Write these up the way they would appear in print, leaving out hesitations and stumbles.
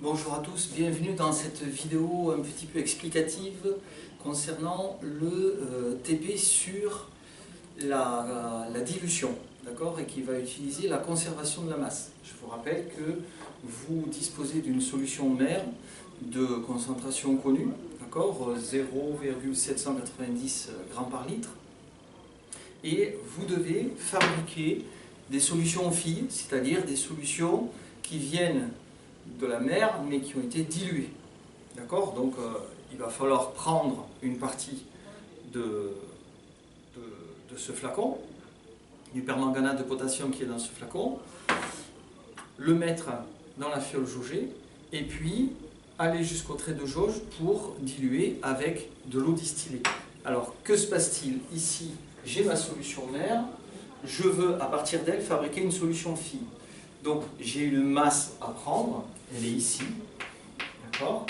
Bonjour à tous, bienvenue dans cette vidéo un petit peu explicative concernant le TP sur la dilution, d'accord, et qui va utiliser la conservation de la masse. Je vous rappelle que vous disposez d'une solution mère de concentration connue, d'accord, 0,790 grammes par litre, et vous devez fabriquer des solutions filles, c'est-à-dire des solutions qui viennent de la mer mais qui ont été diluées. D'accord? Donc il va falloir prendre une partie de ce flacon, du permanganate de potassium qui est dans ce flacon, le mettre dans la fiole jaugée et puis aller jusqu'au trait de jauge pour diluer avec de l'eau distillée. Alors que se passe-t-il? Ici, j'ai ma solution mère, je veux à partir d'elle fabriquer une solution fille. Donc j'ai une masse à prendre, elle est ici, d'accord?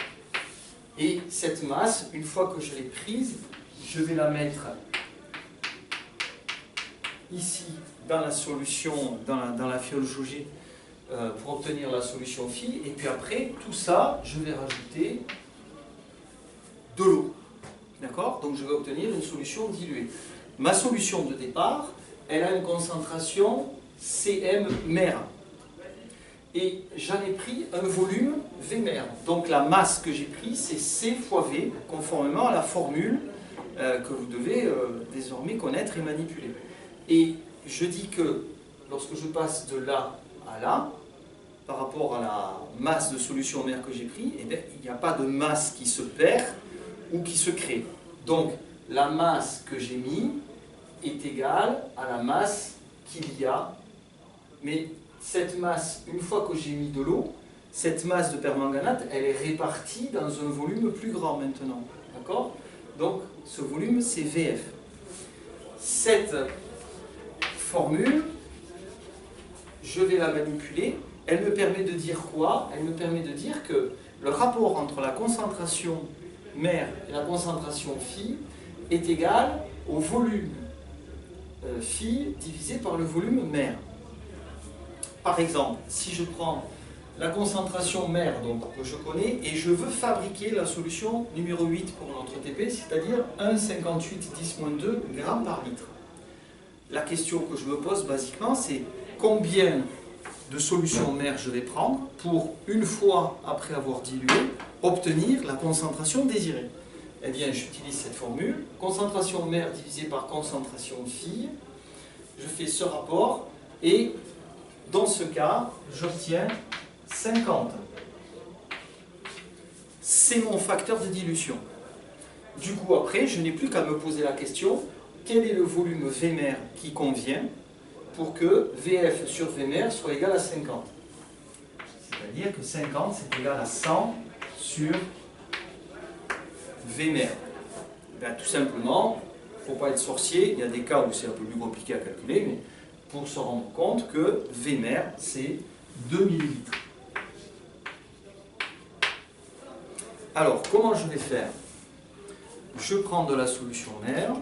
Et cette masse, une fois que je l'ai prise, je vais la mettre ici dans la solution, dans la fiole jaugée pour obtenir la solution fille. Et puis après, tout ça, je vais rajouter de l'eau, d'accord? Donc je vais obtenir une solution diluée. Ma solution de départ, elle a une concentration Cm mer. Et j'en ai pris un volume V mer. Donc la masse que j'ai pris, c'est C fois V, conformément à la formule que vous devez désormais connaître et manipuler. Et je dis que lorsque je passe de là à là, par rapport à la masse de solution mère que j'ai pris, eh bien, il n'y a pas de masse qui se perd ou qui se crée. Donc la masse que j'ai mis est égale à la masse qu'il y a, mais cette masse, une fois que j'ai mis de l'eau, cette masse de permanganate, elle est répartie dans un volume plus grand maintenant. D'accord? Donc, ce volume, c'est VF. Cette formule, je vais la manipuler. Elle me permet de dire quoi? Elle me permet de dire que le rapport entre la concentration mère et la concentration fille est égal au volume fille divisé par le volume mère. Par exemple, si je prends la concentration mère donc, que je connais et je veux fabriquer la solution numéro 8 pour notre TP, c'est-à-dire 1,5810-2 grammes par litre. La question que je me pose basiquement, c'est combien de solutions mère je vais prendre pour, une fois après avoir dilué, obtenir la concentration désirée. Eh bien, j'utilise cette formule, concentration mère divisée par concentration fille, je fais ce rapport et dans ce cas, j'obtiens 50. C'est mon facteur de dilution. Du coup, après, je n'ai plus qu'à me poser la question, quel est le volume V mer qui convient pour que VF sur V mer soit égal à 50? C'est-à-dire que 50, c'est égal à 100 sur V mer. Ben, tout simplement, il ne faut pas être sorcier, il y a des cas où c'est un peu plus compliqué à calculer, mais pour se rendre compte que V mer, c'est 2 ml. Alors, comment je vais faire? Je prends de la solution mère,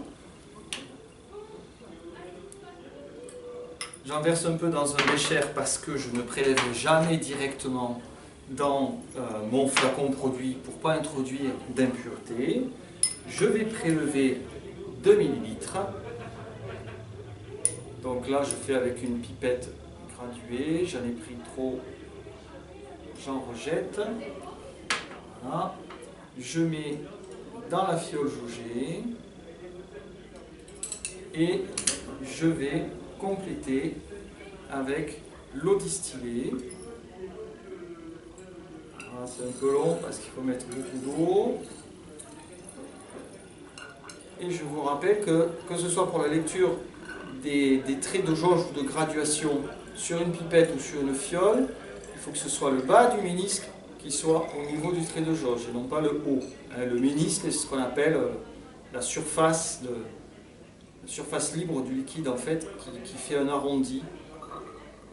j'en verse un peu dans un bécher parce que je ne prélève jamais directement dans mon flacon produit pour ne pas introduire d'impuretés. Je vais prélever 2 ml. Donc là, je fais avec une pipette graduée, j'en ai pris trop, j'en rejette. Voilà. Je mets dans la fiole jaugée et je vais compléter avec l'eau distillée. Voilà, c'est un peu long parce qu'il faut mettre beaucoup d'eau. Et je vous rappelle que ce soit pour la lecture des traits de jauge ou de graduation sur une pipette ou sur une fiole, il faut que ce soit le bas du ménisque qui soit au niveau du trait de jauge et non pas le haut. Le ménisque, c'est ce qu'on appelle la surface libre du liquide en fait, qui fait un arrondi.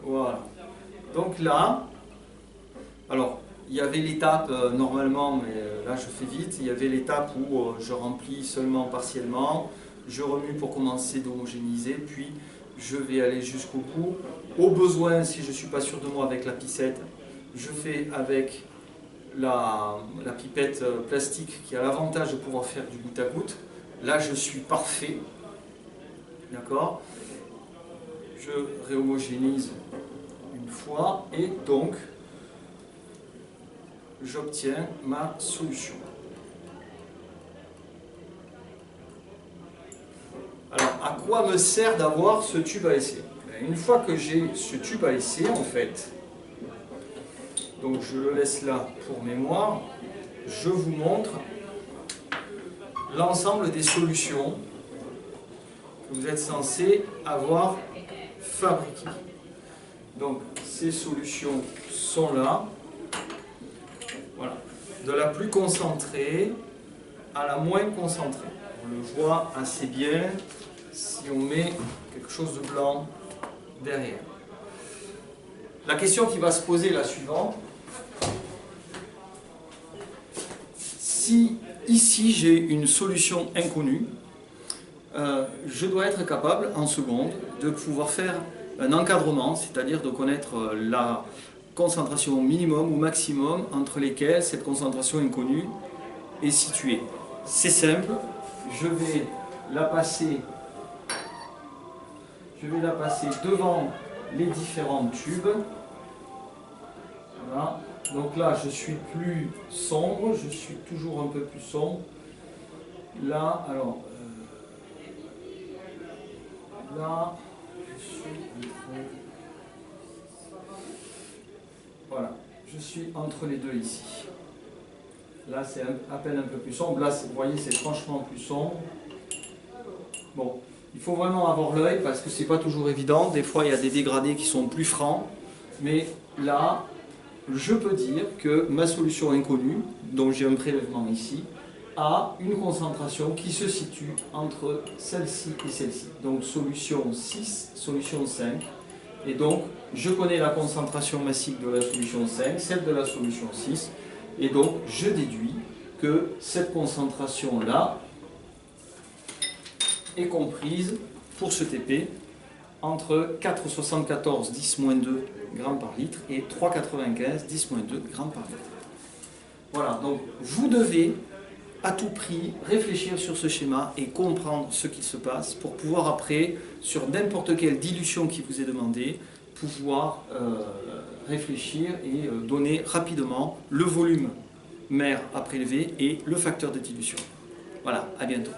Voilà. Donc là, alors il y avait l'étape normalement, mais là je fais vite, il y avait l'étape où je remplis seulement partiellement, je remue pour commencer d'homogénéiser, puis je vais aller jusqu'au bout. Au besoin, si je ne suis pas sûr de moi avec la piscette, je fais avec la pipette plastique qui a l'avantage de pouvoir faire du goutte à goutte. Là, je suis parfait. D'accord? Je réhomogénise une fois et donc j'obtiens ma solution. Alors, à quoi me sert d'avoir ce tube à essai? Une fois que j'ai ce tube à essai, en fait, donc je le laisse là pour mémoire, je vous montre l'ensemble des solutions que vous êtes censé avoir fabriquées. Donc, ces solutions sont là. Voilà. De la plus concentrée à la moins concentrée. On le voit assez bien si on met quelque chose de blanc derrière. La question qui va se poser est la suivante. Si ici j'ai une solution inconnue, je dois être capable en seconde de pouvoir faire un encadrement, c'est-à-dire de connaître la concentration minimum ou maximum entre lesquelles cette concentration inconnue est située. C'est simple, je vais la passer devant les différents tubes. Voilà. Donc là, je suis plus sombre, je suis toujours un peu plus sombre. Là, alors, là, je suis voilà, je suis entre les deux ici. Là, c'est à peine un peu plus sombre. Là, vous voyez, c'est franchement plus sombre. Bon, il faut vraiment avoir l'œil parce que c'est pas toujours évident. Des fois, il y a des dégradés qui sont plus francs. Mais là, je peux dire que ma solution inconnue, dont j'ai un prélèvement ici, a une concentration qui se situe entre celle-ci et celle-ci. Donc, solution 6, solution 5. Et donc, je connais la concentration massique de la solution 5, celle de la solution 6. Et donc, je déduis que cette concentration-là est comprise, pour ce TP, entre 4,74 10-2 grammes par litre et 3,95 10-2 grammes par litre. Voilà, donc vous devez à tout prix réfléchir sur ce schéma et comprendre ce qui se passe pour pouvoir après, sur n'importe quelle dilution qui vous est demandée, pouvoir réfléchir et donner rapidement le volume mère à prélever et le facteur de dilution. Voilà, à bientôt.